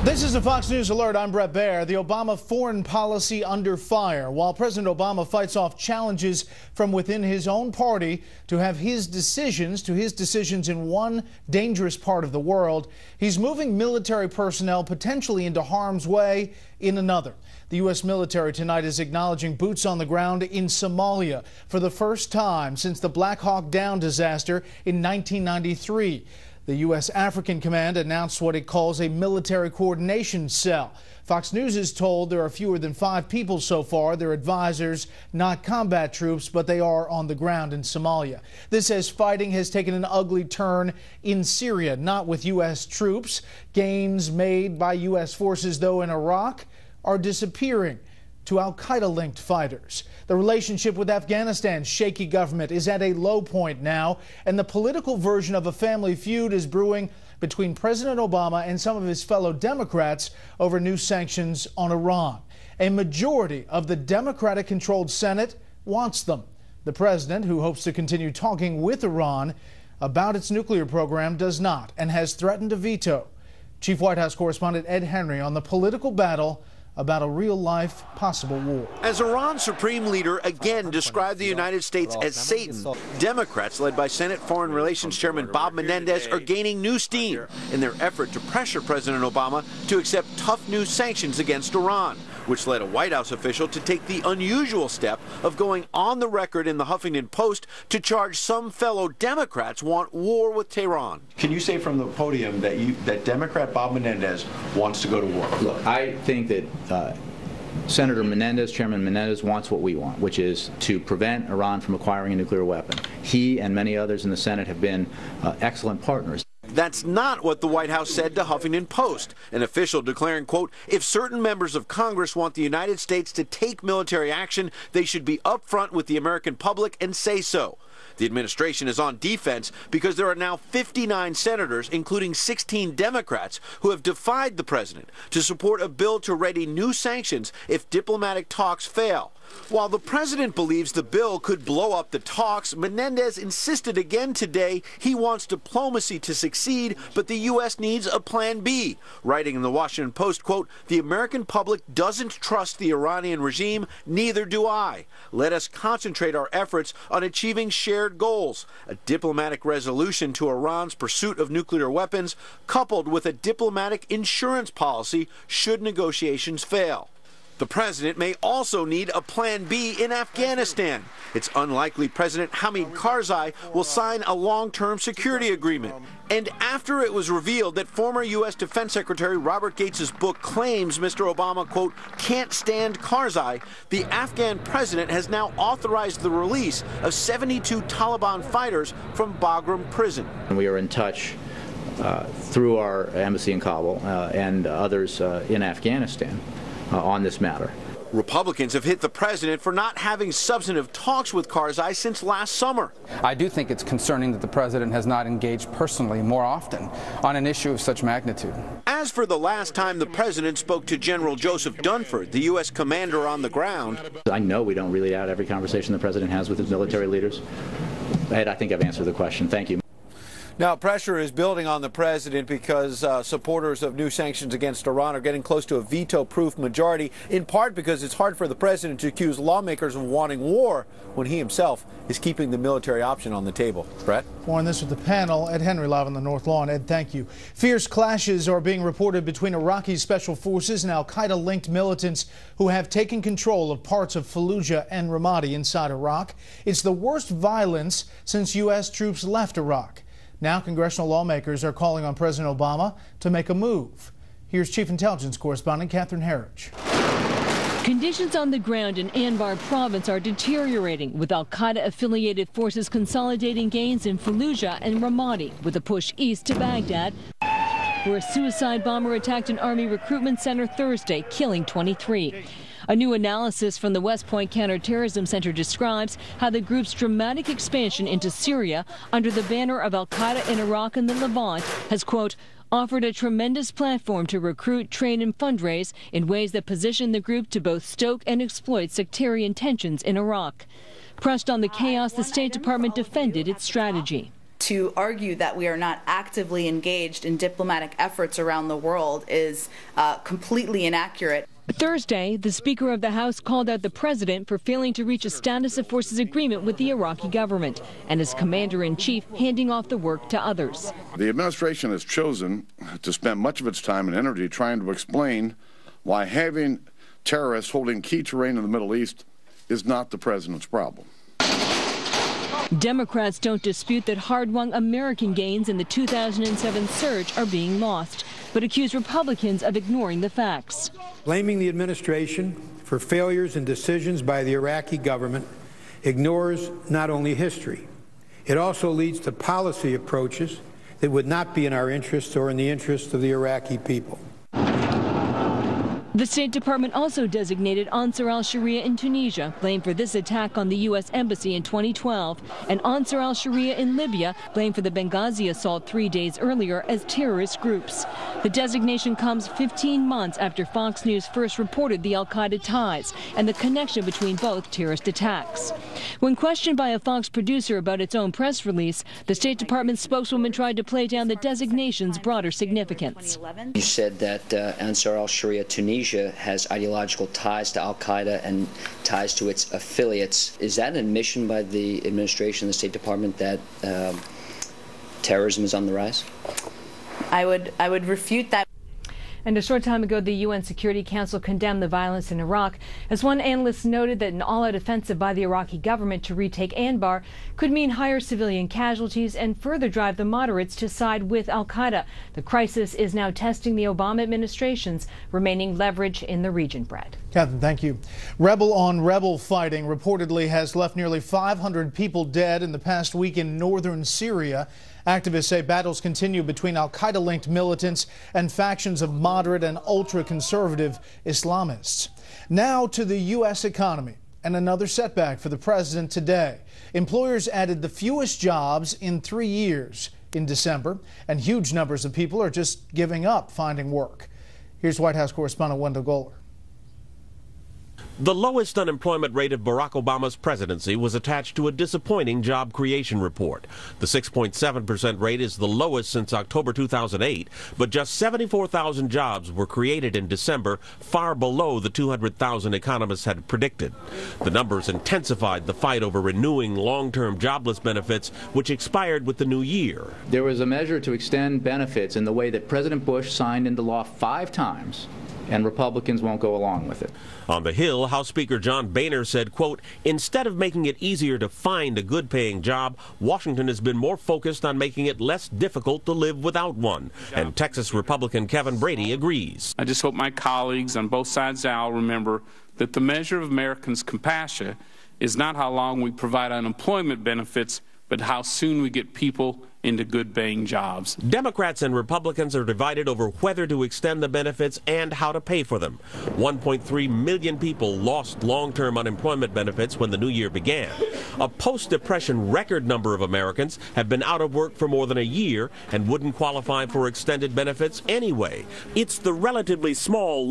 This is a Fox News Alert. I'm Brett Baer. The Obama foreign policy under fire. While President Obama fights off challenges from within his own party to have his decisions in one dangerous part of the world, he's moving military personnel potentially into harm's way in another. The U.S. military tonight is acknowledging boots on the ground in Somalia for the first time since the Black Hawk Down disaster in 1993. The U.S. African Command announced what it calls a military coordination cell. Fox News is told there are fewer than 5 people so far. They're advisors, not combat troops, but they are on the ground in Somalia. This as fighting has taken an ugly turn in Syria, not with U.S. troops. Gains made by U.S. forces, though, in Iraq are disappearing to al-Qaeda-linked fighters. The relationship with Afghanistan's shaky government is at a low point now, and the political version of a family feud is brewing between President Obama and some of his fellow Democrats over new sanctions on Iran. A majority of the Democratic-controlled Senate wants them. The president, who hopes to continue talking with Iran about its nuclear program, does not and has threatened a veto. Chief White House correspondent Ed Henry on the political battle about a real-life possible war. As Iran's supreme leader again described the United States as Satan, Democrats led by Senate Foreign Relations Chairman Bob Menendez are gaining new steam in their effort to pressure President Obama to accept tough new sanctions against Iran, which led a White House official to take the unusual step of going on the record in the Huffington Post to charge some fellow Democrats want war with Tehran. Can you say from the podium that Democrat Bob Menendez wants to go to war? Look, I think that Senator Menendez, Chairman Menendez, wants what we want, which is to prevent Iran from acquiring a nuclear weapon. He and many others in the Senate have been excellent partners. That's not what the White House said to Huffington Post, an official declaring, quote, if certain members of Congress want the United States to take military action, they should be upfront with the American public and say so. The administration is on defense because there are now 59 senators, including 16 Democrats, who have defied the president to support a bill to ready new sanctions if diplomatic talks fail. While the president believes the bill could blow up the talks, Menendez insisted again today he wants diplomacy to succeed, but the U.S. needs a plan B. Writing in the Washington Post, quote, the American public doesn't trust the Iranian regime, neither do I. Let us concentrate our efforts on achieving shared goals, a diplomatic resolution to Iran's pursuit of nuclear weapons, coupled with a diplomatic insurance policy should negotiations fail. The president may also need a plan B in Afghanistan. It's unlikely President Hamid Karzai will sign a long-term security agreement. And after it was revealed that former U.S. Defense Secretary Robert Gates' book claims Mr. Obama, quote, can't stand Karzai, the Afghan president has now authorized the release of 72 Taliban fighters from Bagram prison. We are in touch through our embassy in Kabul and others in Afghanistan on this matter. Republicans have hit the president for not having substantive talks with Karzai since last summer. I do think it's concerning that the president has not engaged personally more often on an issue of such magnitude. As for the last time the president spoke to General Joseph Dunford, the U.S. commander on the ground, I know we don't read out every conversation the president has with his military leaders. Ed, I think I've answered the question. Thank you. Now, pressure is building on the president because supporters of new sanctions against Iran are getting close to a veto-proof majority, in part because it's hard for the president to accuse lawmakers of wanting war when he himself is keeping the military option on the table. Brett? More on this with the panel. Ed Henry live on the North Lawn. Ed, thank you. Fierce clashes are being reported between Iraqi special forces and al-Qaeda-linked militants who have taken control of parts of Fallujah and Ramadi inside Iraq. It's the worst violence since U.S. troops left Iraq. Now congressional lawmakers are calling on President Obama to make a move. Here's Chief Intelligence Correspondent Catherine Herridge. Conditions on the ground in Anbar province are deteriorating, with al-Qaeda-affiliated forces consolidating gains in Fallujah and Ramadi, with a push east to Baghdad, where a suicide bomber attacked an army recruitment center Thursday, killing 23. A new analysis from the West Point Counterterrorism Center describes how the group's dramatic expansion into Syria under the banner of al-Qaeda in Iraq and the Levant has, quote, offered a tremendous platform to recruit, train and fundraise in ways that position the group to both stoke and exploit sectarian tensions in Iraq. Pressed on the chaos, the State Department defended its strategy. to argue that we are not actively engaged in diplomatic efforts around the world is completely inaccurate. Thursday, the Speaker of the House called out the president for failing to reach a status of forces agreement with the Iraqi government and his commander-in-chief handing off the work to others. The administration has chosen to spend much of its time and energy trying to explain why having terrorists holding key terrain in the Middle East is not the president's problem. Democrats don't dispute that hard-won American gains in the 2007 surge are being lost, but accuse Republicans of ignoring the facts. Blaming the administration for failures and decisions by the Iraqi government ignores not only history, it also leads to policy approaches that would not be in our interests or in the interests of the Iraqi people. The State Department also designated Ansar al-Sharia in Tunisia, blamed for this attack on the U.S. Embassy in 2012, and Ansar al-Sharia in Libya, blamed for the Benghazi assault 3 days earlier, as terrorist groups. The designation comes 15 months after Fox News first reported the al-Qaeda ties and the connection between both terrorist attacks. When questioned by a Fox producer about its own press release, the State Department spokeswoman tried to play down the designation's broader significance. You said that Ansar al-Sharia Tunisia has ideological ties to al-Qaeda and ties to its affiliates. Is that an admission by the administration and the State Department that terrorism is on the rise? I would refute that. And a short time ago, the UN Security Council condemned the violence in Iraq, as one analyst noted that an all-out offensive by the Iraqi government to retake Anbar could mean higher civilian casualties and further drive the moderates to side with al-Qaeda. The crisis is now testing the Obama administration's remaining leverage in the region, Brad. Catherine, thank you. Rebel-on-rebel fighting reportedly has left nearly 500 people dead in the past week in northern Syria. Activists say battles continue between al-Qaeda-linked militants and factions of moderate and ultra-conservative Islamists. Now to the U.S. economy and another setback for the president today. Employers added the fewest jobs in 3 years in December, and huge numbers of people are just giving up finding work. Here's White House correspondent Wendell Goller. The lowest unemployment rate of Barack Obama's presidency was attached to a disappointing job creation report. The 6.7% rate is the lowest since October 2008, but just 74,000 jobs were created in December, far below the 200,000 economists had predicted. The numbers intensified the fight over renewing long-term jobless benefits, which expired with the new year. There was a measure to extend benefits in the way that President Bush signed into law 5 times, and Republicans won't go along with it. On the Hill, House Speaker John Boehner said, quote, instead of making it easier to find a good-paying job, Washington has been more focused on making it less difficult to live without one. And Texas Republican Kevin Brady agrees. I just hope my colleagues on both sides of the aisle remember that the measure of Americans' compassion is not how long we provide unemployment benefits, but how soon we get people into good-paying jobs. Democrats and Republicans are divided over whether to extend the benefits and how to pay for them. 1.3 million people lost long-term unemployment benefits when the new year began. A post-Depression record number of Americans have been out of work for more than a year and wouldn't qualify for extended benefits anyway. It's the relatively small